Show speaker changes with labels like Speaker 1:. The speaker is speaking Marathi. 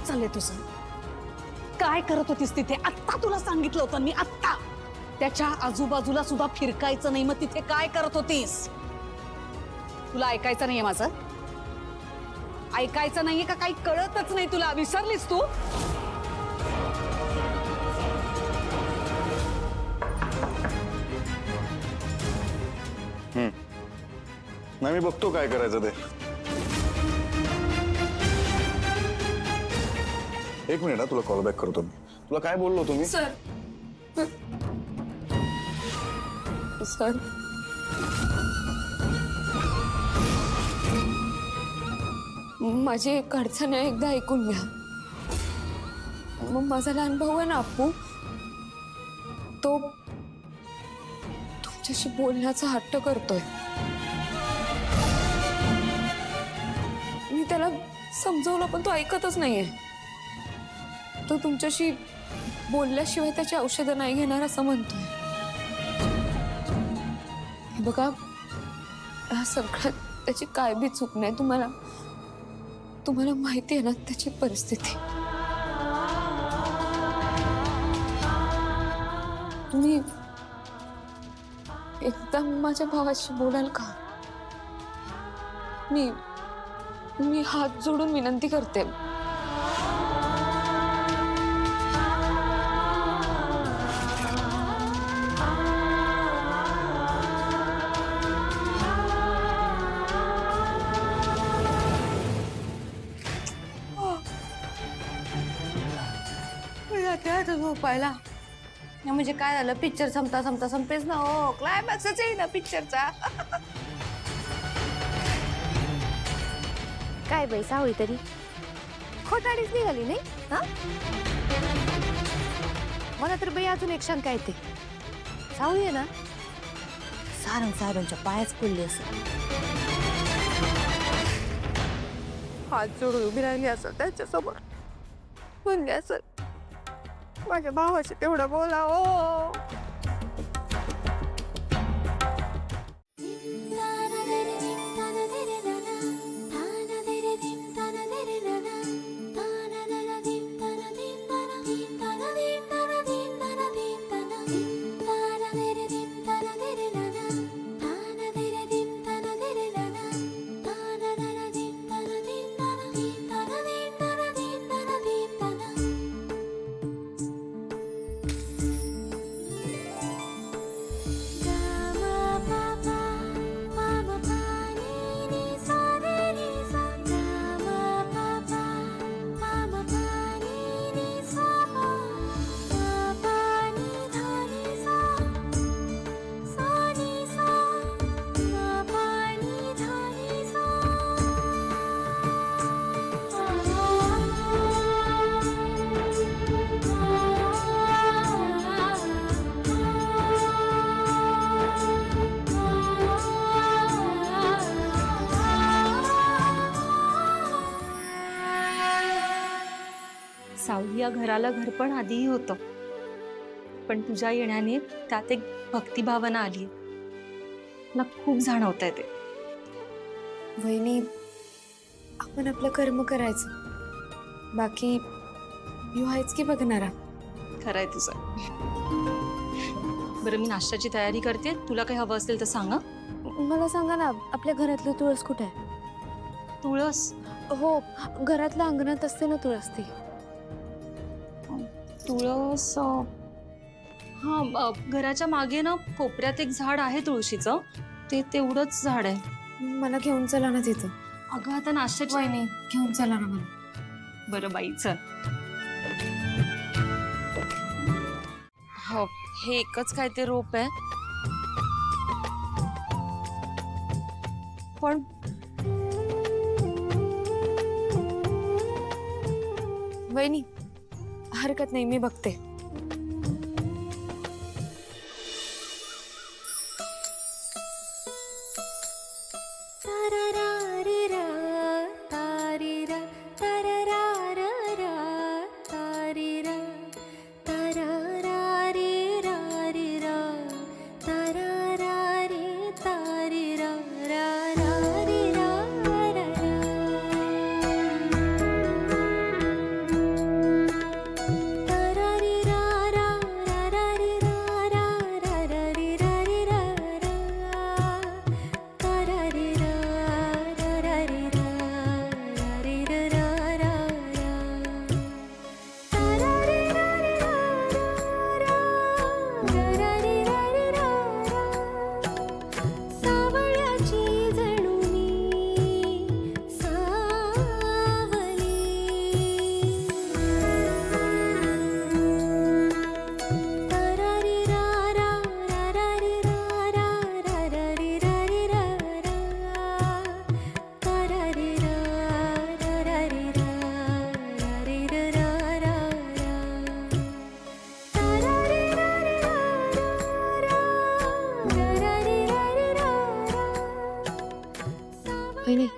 Speaker 1: चाललंय तुझं? काय करत होतीस तिथे? आत्ता तुला सांगितलं होतं मी, आत्ता. त्याच्या आजूबाजूला सुद्धा फिरकायचं नाही. मग तिथे काय करत होतीस? तुला ऐकायचं नाहीये माझं? ऐकायचं नाहीये का? काही कळतच नाही तुला? विसरलीस तू?
Speaker 2: नाही, मी बघतो काय करायचं ते. एक मिनिट हा, तुला कॉल बॅक करतो मी. तुला काय बोललो तुम्ही?
Speaker 3: सर सर माझी एक अडचण आहे, एकदा ऐकून घ्या. मग माझा लहान भाऊ आहे ना अप्पू, तो तुमच्याशी बोलण्याचा हट्ट करतोय. मी त्याला समजवलं पण तो ऐकतच नाहीये. तो तुमच्याशी बोलल्याशिवाय त्याची औषधं नाही घेणार असं म्हणतोय. हे बघा, हा सगळ्यात त्याची काय बी चूक नाही. तुम्हाला माहिती आहे ना त्याची परिस्थिती. तुम्ही एकदा माझ्या भावाशी बोलाल का? मी हात जोडून विनंती करते.
Speaker 4: झोपायला म्हणजे काय झालं? पिक्चर संपता संपता संपेच ना हो, क्लायमॅक्सच येईल ना पिक्चरचा. काय बाई सावळी तरी खोटाडीच निघाली नाही हा? मला तर बाई अजून एक शंका येते. सावळी आहे ना सारंग साहेबांच्या पायाच पडली असं.
Speaker 3: हात जोडून उभी राहिली असेल त्याच्यासमोर, म्हणले असेल माझ्या भावाशी तेवढं बोला ओ.
Speaker 5: सावली या घराला घरपण आधीही होतं, पण तुझ्या येण्याने त्यात एक भक्तिभावना आली. मला खूप जाणवतंय ते.
Speaker 3: वहिनी, आपण आपलं कर्म करायचं, बाकी यू आहेच की बघणारा.
Speaker 5: खरंय तुझं. बरं, मी नाश्त्याची तयारी करते. तुला काही हवं असेल तर सांगा.
Speaker 4: मला सांगा ना, आपल्या घरातलं तुळस कुठे आहे?
Speaker 5: तुळस?
Speaker 4: हो, घरातल्या अंगणात असते ना तुळस ती.
Speaker 5: तुळस? हा, घराच्या मागे ना कोपऱ्यात एक झाड आहे तुळशीचं. ते तेवढंच झाड आहे.
Speaker 3: मला घेऊन चला ना तिथं.
Speaker 5: अगं आता नाश्त्याची.
Speaker 3: वहिनी घेऊन चला ना मला.
Speaker 5: बरं बाई, चल.
Speaker 3: हो, हे एकच काय ते रोप आहे,
Speaker 5: पण
Speaker 3: वहिनी हरकत नाही, मी बघते.
Speaker 4: वहिनी